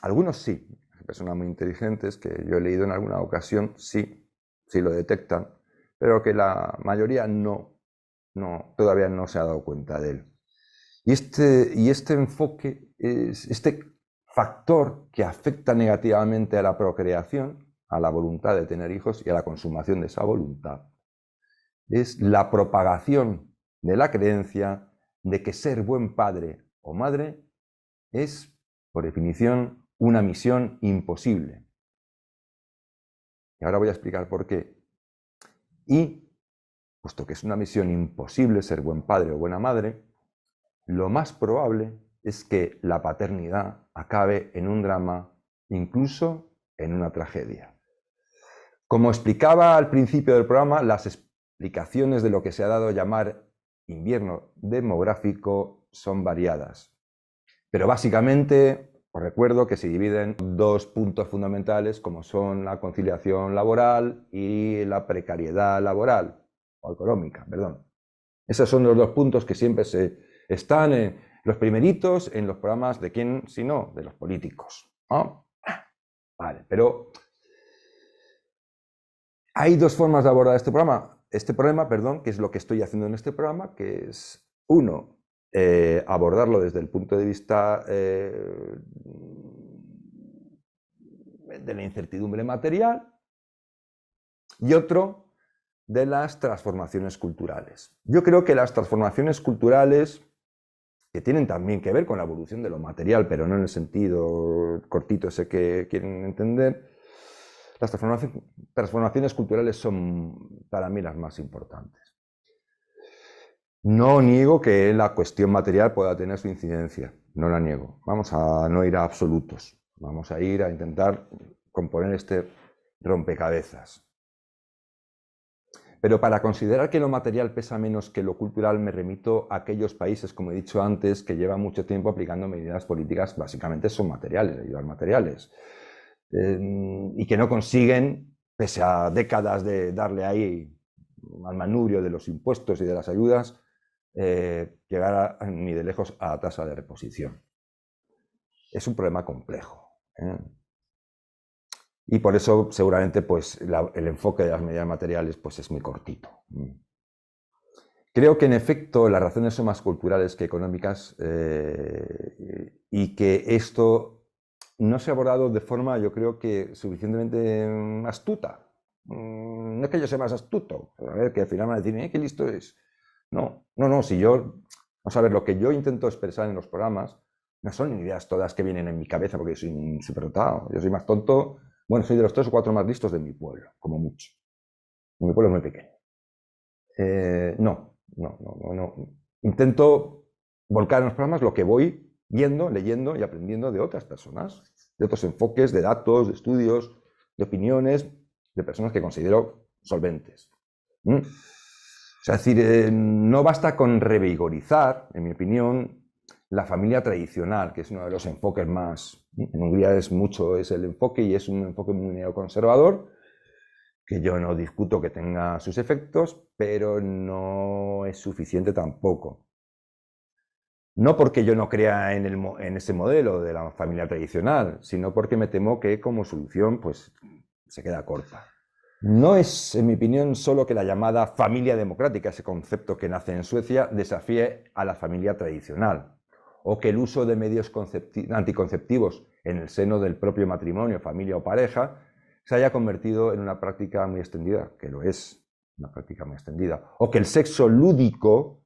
algunos sí, personas muy inteligentes que yo he leído en alguna ocasión, sí lo detectan, pero que la mayoría todavía no se ha dado cuenta de él. Y este enfoque, este factor que afecta negativamente a la procreación, a la voluntad de tener hijos y a la consumación de esa voluntad, es la propagación de la creencia de que ser buen padre o madre es, por definición, una misión imposible. Y ahora voy a explicar por qué. Y, puesto que es una misión imposible ser buen padre o buena madre, lo más probable es que la paternidad acabe en un drama, incluso en una tragedia. Como explicaba al principio del programa, las explicaciones de lo que se ha dado a llamar invierno demográfico son variadas. Pero básicamente os recuerdo que se dividen en dos puntos fundamentales, como son la conciliación laboral y la precariedad laboral, o económica, perdón. Esos son los dos puntos que siempre están en los primeritos en los programas de quién, si no, de los políticos, ¿no? Vale, pero hay dos formas de abordar este problema, que es lo que estoy haciendo en este programa, que es, uno, abordarlo desde el punto de vista de la incertidumbre material, y otro, de las transformaciones culturales. Yo creo que las transformaciones culturales, que tienen también que ver con la evolución de lo material, pero no en el sentido cortito ese que quieren entender, las transformaciones culturales son para mí las más importantes. No niego que la cuestión material pueda tener su incidencia, no la niego. Vamos a no ir a absolutos, vamos a ir a intentar componer este rompecabezas. Pero para considerar que lo material pesa menos que lo cultural, me remito a aquellos países, como he dicho antes, que llevan mucho tiempo aplicando medidas políticas, básicamente son materiales, ayudas materiales, y que no consiguen, pese a décadas de darle ahí al manubrio de los impuestos y de las ayudas, llegar ni de lejos a la tasa de reposición. Es un problema complejo. Y por eso seguramente pues, el enfoque de las medidas materiales pues, es muy cortito. Creo que en efecto las razones son más culturales que económicas y que esto no se ha abordado de forma, yo creo que suficientemente astuta. No es que yo sea más astuto, a ver, que al final van a decir, qué listo es. No, si yo, vamos a ver, lo que yo intento expresar en los programas no son ideas todas que vienen en mi cabeza porque soy un superdotado. Yo soy más tonto, bueno, soy de los 3 o 4 más listos de mi pueblo, como mucho. Mi pueblo es muy pequeño. No. Intento volcar en los programas lo que voy viendo, leyendo y aprendiendo de otras personas, de otros enfoques, de datos, de estudios, de opiniones, de personas que considero solventes. Es decir, no basta con revigorizar, en mi opinión, la familia tradicional, que es uno de los enfoques más... En Hungría es el enfoque y es un enfoque muy neoconservador, que yo no discuto que tenga sus efectos, pero no es suficiente tampoco. No porque yo no crea en ese modelo de la familia tradicional, sino porque me temo que como solución pues, se queda corta. No es, en mi opinión, solo que la llamada familia democrática, ese concepto que nace en Suecia, desafíe a la familia tradicional, o que el uso de medios anticonceptivos en el seno del propio matrimonio, familia o pareja, se haya convertido en una práctica muy extendida, que lo es, una práctica muy extendida, o que el sexo lúdico,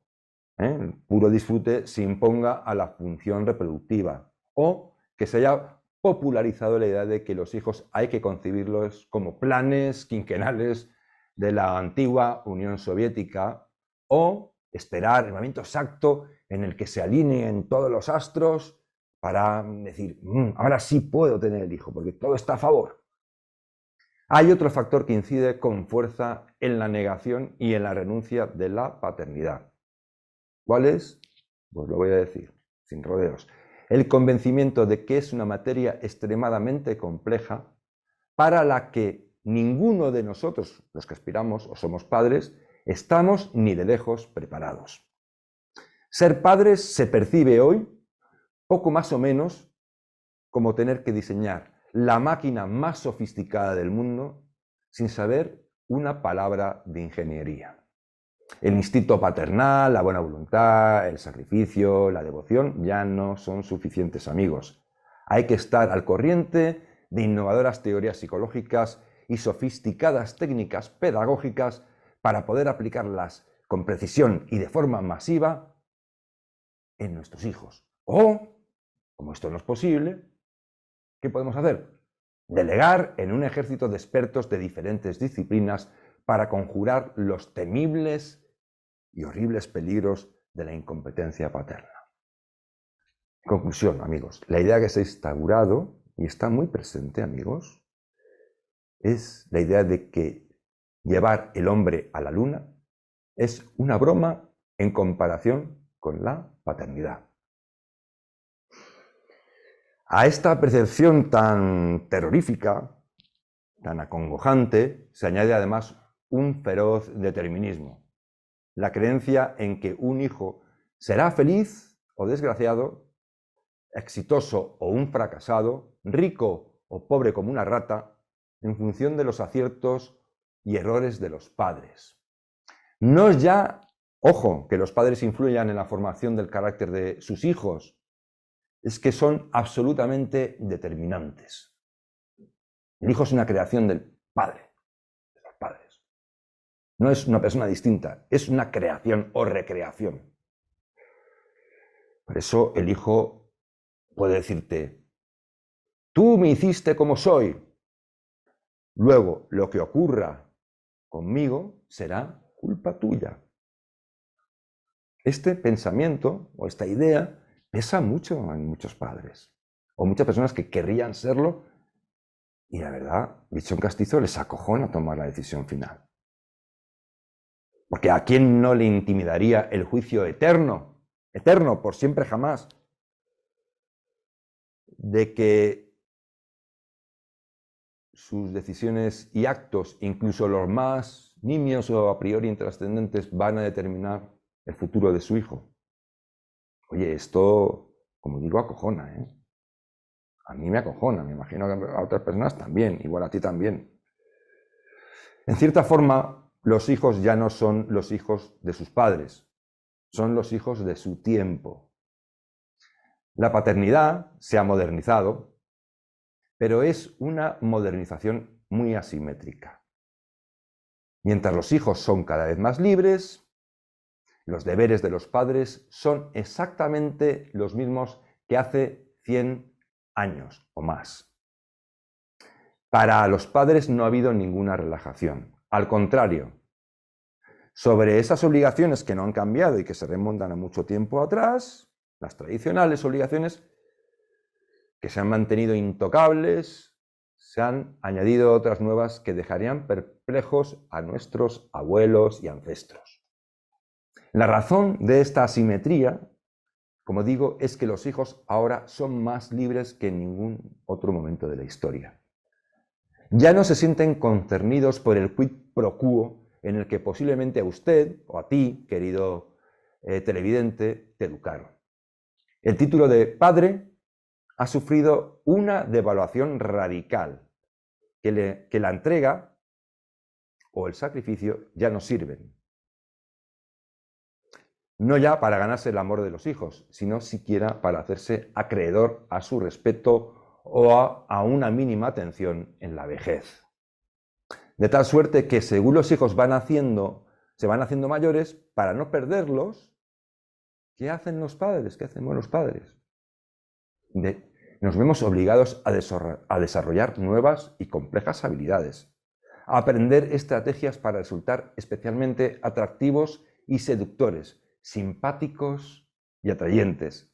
el puro disfrute, se imponga a la función reproductiva, o que se haya popularizado la idea de que los hijos hay que concebirlos como planes quinquenales de la antigua Unión Soviética, o esperar el momento exacto en el que se alineen todos los astros para decir, ahora sí puedo tener el hijo, porque todo está a favor. Hay otro factor que incide con fuerza en la negación y en la renuncia de la paternidad. ¿Cuál es? Pues lo voy a decir, sin rodeos. El convencimiento de que es una materia extremadamente compleja para la que ninguno de nosotros, los que aspiramos o somos padres, estamos ni de lejos preparados. Ser padres se percibe hoy, poco más o menos, como tener que diseñar la máquina más sofisticada del mundo sin saber una palabra de ingeniería. El instinto paternal, la buena voluntad, el sacrificio, la devoción ya no son suficientes, amigos. Hay que estar al corriente de innovadoras teorías psicológicas y sofisticadas técnicas pedagógicas para poder aplicarlas con precisión y de forma masiva en nuestros hijos. O, como esto no es posible, ¿qué podemos hacer? Delegar en un ejército de expertos de diferentes disciplinas para conjurar los temibles y horribles peligros de la incompetencia paterna. Conclusión, amigos. La idea que se ha instaurado, y está muy presente, amigos, es la idea de que llevar el hombre a la luna es una broma en comparación con la paternidad. A esta percepción tan terrorífica, tan acongojante, se añade además un feroz determinismo. La creencia en que un hijo será feliz o desgraciado, exitoso o un fracasado, rico o pobre como una rata, en función de los aciertos y errores de los padres. No es ya, ojo, que los padres influyan en la formación del carácter de sus hijos, es que son absolutamente determinantes. El hijo es una creación del padre, de los padres. No es una persona distinta, es una creación o recreación. Por eso el hijo puede decirte, tú me hiciste como soy. Luego, lo que ocurra conmigo será culpa tuya. Este pensamiento o esta idea pesa mucho en muchos padres o muchas personas que querrían serlo y la verdad, dicho en castizo, les acojona tomar la decisión final. Porque ¿a quién no le intimidaría el juicio eterno, eterno, por siempre jamás, de que sus decisiones y actos, incluso los más nimios o a priori intrascendentes, van a determinar el futuro de su hijo? Oye, esto, como digo, acojona, ¿eh? A mí me acojona, me imagino que a otras personas también, igual a ti también. En cierta forma, los hijos ya no son los hijos de sus padres, son los hijos de su tiempo. La paternidad se ha modernizado, pero es una modernización muy asimétrica. Mientras los hijos son cada vez más libres, los deberes de los padres son exactamente los mismos que hace 100 años o más. Para los padres no ha habido ninguna relajación. Al contrario, sobre esas obligaciones que no han cambiado y que se remontan a mucho tiempo atrás, las tradicionales obligaciones que se han mantenido intocables, se han añadido otras nuevas que dejarían perplejos a nuestros abuelos y ancestros. La razón de esta asimetría, como digo, es que los hijos ahora son más libres que en ningún otro momento de la historia. Ya no se sienten concernidos por el quid pro quo en el que posiblemente a usted o a ti, querido televidente, te educaron. El título de padre ha sufrido una devaluación radical, que la entrega o el sacrificio ya no sirven. No ya para ganarse el amor de los hijos, sino siquiera para hacerse acreedor a su respeto o a una mínima atención en la vejez. De tal suerte que según los hijos se van haciendo mayores, para no perderlos, ¿qué hacen los padres? ¿Qué hacemos los padres? Nos vemos obligados a desarrollar nuevas y complejas habilidades, a aprender estrategias para resultar especialmente atractivos y seductores, simpáticos y atrayentes,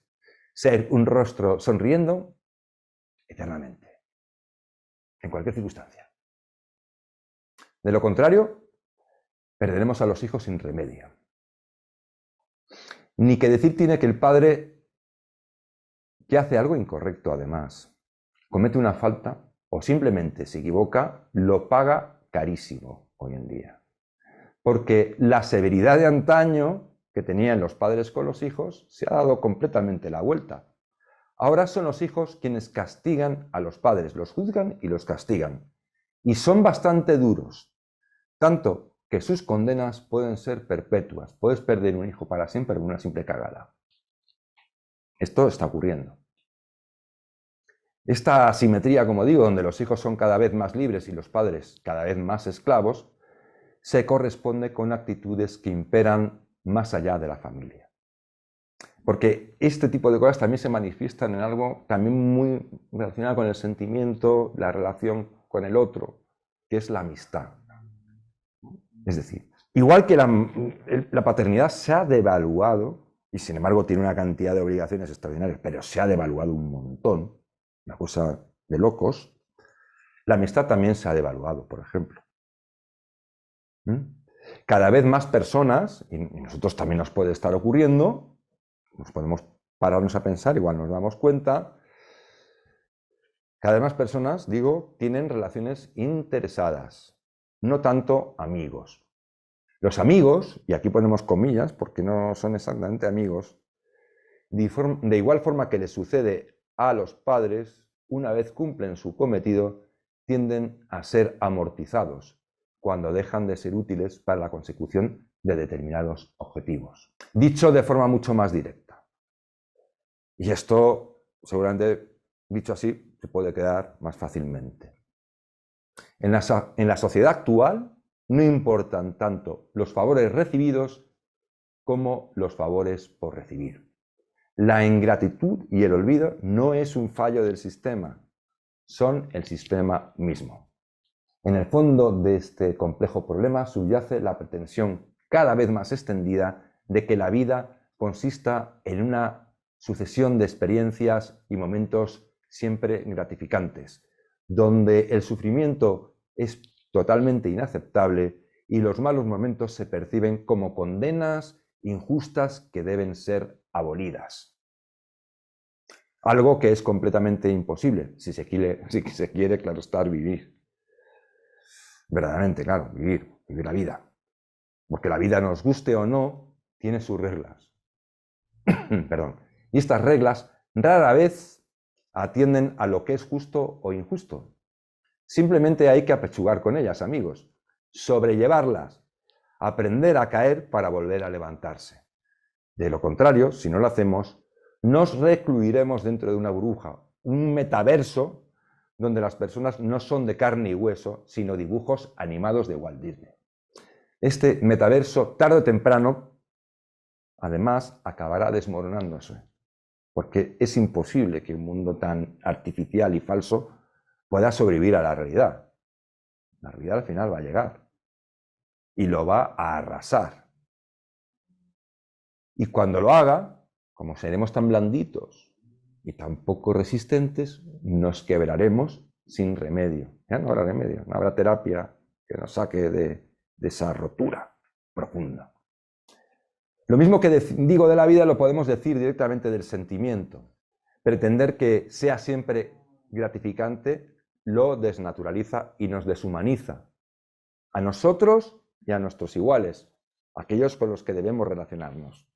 ser un rostro sonriendo eternamente, en cualquier circunstancia. De lo contrario, perderemos a los hijos sin remedio. Ni que decir tiene que el padre que hace algo incorrecto, además, comete una falta o simplemente se equivoca, lo paga carísimo hoy en día. Porque la severidad de antaño que tenían los padres con los hijos se ha dado completamente la vuelta. Ahora son los hijos quienes castigan a los padres, los juzgan y los castigan. Y son bastante duros, tanto que sus condenas pueden ser perpetuas. Puedes perder un hijo para siempre por una simple cagada. Esto está ocurriendo. Esta asimetría, como digo, donde los hijos son cada vez más libres y los padres cada vez más esclavos, se corresponde con actitudes que imperan más allá de la familia. Porque este tipo de cosas también se manifiestan en algo también muy relacionado con el sentimiento, la relación con el otro, que es la amistad. Es decir, igual que la paternidad se ha devaluado, y sin embargo tiene una cantidad de obligaciones extraordinarias, pero se ha devaluado un montón, una cosa de locos, la amistad también se ha devaluado, por ejemplo. Cada vez más personas, y nosotros también nos puede estar ocurriendo, nos podemos pararnos a pensar, igual nos damos cuenta, cada vez más personas, digo, tienen relaciones interesadas, no tanto amigos. Los amigos, y aquí ponemos comillas porque no son exactamente amigos, de igual forma que les sucede a los padres, una vez cumplen su cometido, tienden a ser amortizados cuando dejan de ser útiles para la consecución de determinados objetivos. Dicho de forma mucho más directa. Y esto, seguramente, dicho así, se puede quedar más fácilmente. En la sociedad actual no importan tanto los favores recibidos como los favores por recibir. La ingratitud y el olvido no es un fallo del sistema, son el sistema mismo. En el fondo de este complejo problema subyace la pretensión cada vez más extendida de que la vida consista en una sucesión de experiencias y momentos siempre gratificantes, donde el sufrimiento es totalmente inaceptable y los malos momentos se perciben como condenas injustas que deben ser abolidas. Algo que es completamente imposible si se quiere, claro está, vivir. Verdaderamente, claro, vivir la vida. Porque la vida, nos guste o no, tiene sus reglas. Perdón. Y estas reglas rara vez atienden a lo que es justo o injusto. Simplemente hay que apechugar con ellas, amigos. Sobrellevarlas. Aprender a caer para volver a levantarse. De lo contrario, si no lo hacemos, nos recluiremos dentro de una burbuja, un metaverso donde las personas no son de carne y hueso, sino dibujos animados de Walt Disney. Este metaverso, tarde o temprano, además, acabará desmoronándose, porque es imposible que un mundo tan artificial y falso pueda sobrevivir a la realidad. La realidad al final va a llegar y lo va a arrasar. Y cuando lo haga, como seremos tan blanditos y tan poco resistentes, nos quebraremos sin remedio. Ya no habrá remedio, no habrá terapia que nos saque de esa rotura profunda. Lo mismo que digo de la vida lo podemos decir directamente del sentimiento. Pretender que sea siempre gratificante lo desnaturaliza y nos deshumaniza a nosotros y a nuestros iguales, aquellos con los que debemos relacionarnos.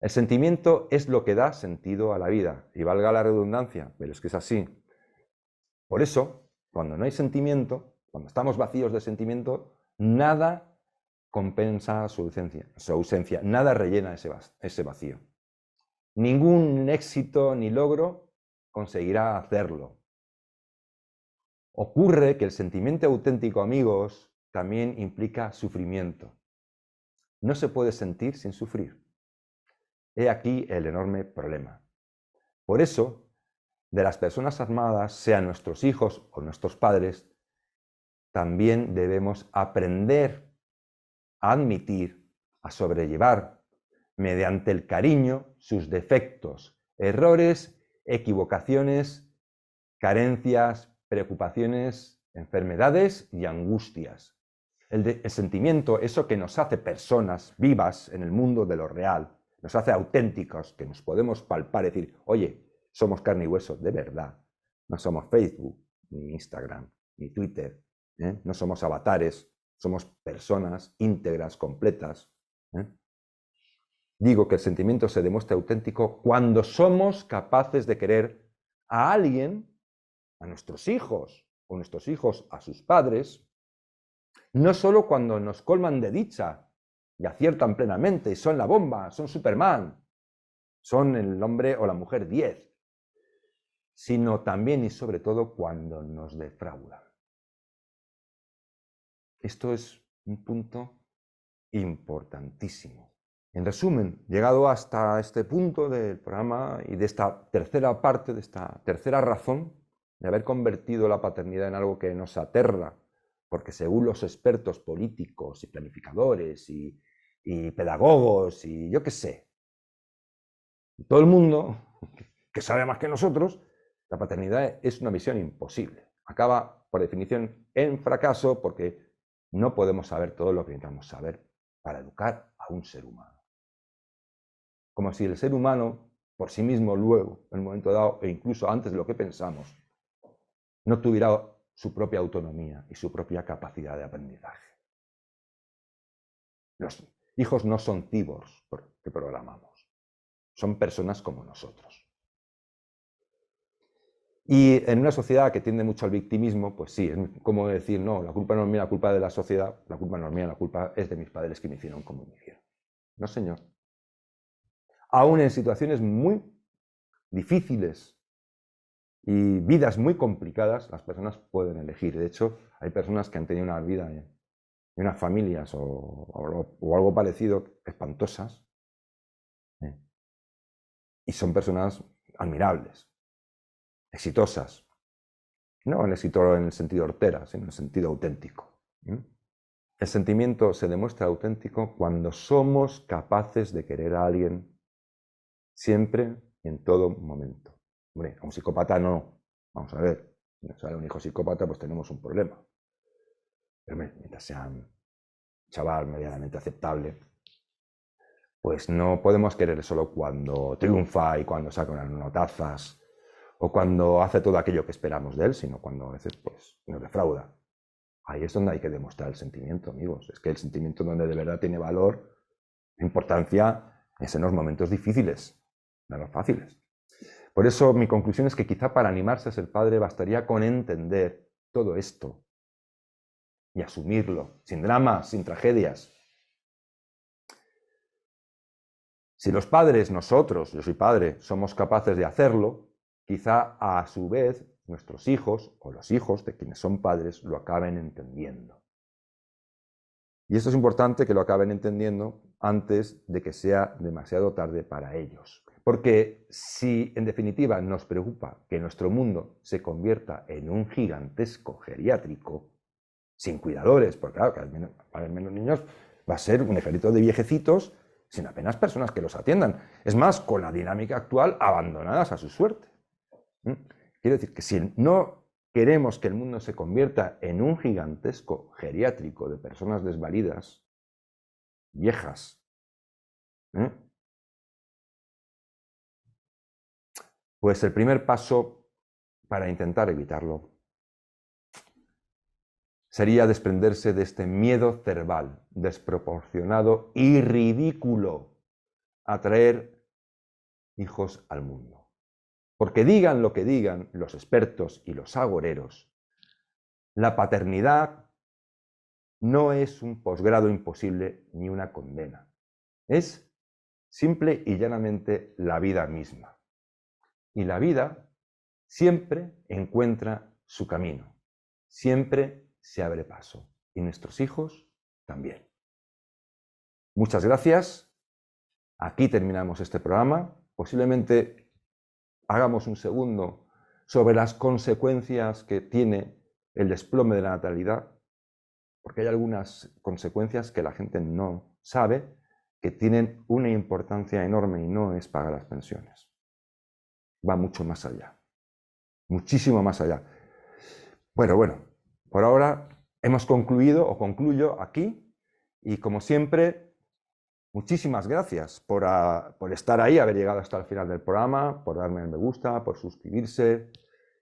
El sentimiento es lo que da sentido a la vida, y valga la redundancia, pero es que es así. Por eso, cuando no hay sentimiento, cuando estamos vacíos de sentimiento, nada compensa su ausencia, nada rellena ese vacío. Ningún éxito ni logro conseguirá hacerlo. Ocurre que el sentimiento auténtico, amigos, también implica sufrimiento. No se puede sentir sin sufrir. He aquí el enorme problema. Por eso, de las personas amadas, sean nuestros hijos o nuestros padres, también debemos aprender a admitir, a sobrellevar, mediante el cariño, sus defectos, errores, equivocaciones, carencias, preocupaciones, enfermedades y angustias. El sentimiento, eso que nos hace personas vivas en el mundo de lo real, nos hace auténticos, que nos podemos palpar y decir, oye, somos carne y hueso, de verdad. No somos Facebook, ni Instagram, ni Twitter. No somos avatares, somos personas íntegras, completas. Digo que el sentimiento se demuestra auténtico cuando somos capaces de querer a alguien, a nuestros hijos, o nuestros hijos a sus padres, no solo cuando nos colman de dicha y aciertan plenamente, son la bomba, son Superman, son el hombre o la mujer 10, sino también y sobre todo cuando nos defraudan. Esto es un punto importantísimo. En resumen, llegado hasta este punto del programa y de esta tercera parte, de esta tercera razón de haber convertido la paternidad en algo que nos aterra, porque según los expertos políticos y planificadores y pedagogos y yo qué sé, todo el mundo que sabe más que nosotros, la paternidad es una misión imposible. Acaba, por definición, en fracaso porque no podemos saber todo lo que necesitamos saber para educar a un ser humano. Como si el ser humano, por sí mismo luego, en un momento dado, e incluso antes de lo que pensamos, no tuviera su propia autonomía y su propia capacidad de aprendizaje. Los hijos no son cyborgs que programamos, son personas como nosotros. Y en una sociedad que tiende mucho al victimismo, pues sí, es como decir, no, la culpa no es mía, la culpa es de la sociedad, la culpa no es mía, la culpa es de mis padres que me hicieron como me hicieron. No, señor. Aún en situaciones muy difíciles y vidas muy complicadas, las personas pueden elegir. De hecho, hay personas que han tenido una vida y unas familias o algo parecido espantosas, y son personas admirables, exitosas. No el éxito en el sentido hortera, sino en el sentido auténtico. El sentimiento se demuestra auténtico cuando somos capaces de querer a alguien siempre y en todo momento. Hombre, a un psicópata no. Vamos a ver, si nos sale un hijo psicópata, pues tenemos un problema. Pero mientras sea un chaval medianamente aceptable, pues no podemos querer solo cuando triunfa y cuando saca unas notazas o cuando hace todo aquello que esperamos de él, sino cuando a veces pues, nos defrauda. Ahí es donde hay que demostrar el sentimiento, amigos. Es que el sentimiento donde de verdad tiene valor, importancia, es en los momentos difíciles, no en los fáciles. Por eso mi conclusión es que quizá para animarse a ser padre bastaría con entender todo esto y asumirlo, sin dramas, sin tragedias. Si los padres, nosotros, yo soy padre, somos capaces de hacerlo, quizá a su vez nuestros hijos o los hijos de quienes son padres lo acaben entendiendo. Y esto es importante que lo acaben entendiendo antes de que sea demasiado tarde para ellos. Porque si en definitiva nos preocupa que nuestro mundo se convierta en un gigantesco geriátrico, sin cuidadores, porque claro, cada vez va a haber menos niños, va a ser un ejército de viejecitos sin apenas personas que los atiendan. Es más, con la dinámica actual, abandonadas a su suerte. Quiero decir que si no queremos que el mundo se convierta en un gigantesco geriátrico de personas desvalidas, viejas, pues el primer paso para intentar evitarlo sería desprenderse de este miedo cerval, desproporcionado y ridículo a traer hijos al mundo. Porque digan lo que digan los expertos y los agoreros, la paternidad no es un posgrado imposible ni una condena. Es simple y llanamente la vida misma. Y la vida siempre encuentra su camino, siempre se abre paso. Y nuestros hijos también. Muchas gracias. Aquí terminamos este programa. Posiblemente hagamos un segundo sobre las consecuencias que tiene el desplome de la natalidad, porque hay algunas consecuencias que la gente no sabe, que tienen una importancia enorme y no es pagar las pensiones. Va mucho más allá, muchísimo más allá. Bueno, por ahora hemos concluido o concluyo aquí y como siempre, muchísimas gracias por estar ahí, haber llegado hasta el final del programa, por darme el me gusta, por suscribirse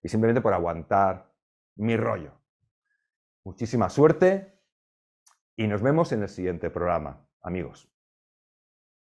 y simplemente por aguantar mi rollo. Muchísima suerte y nos vemos en el siguiente programa, amigos.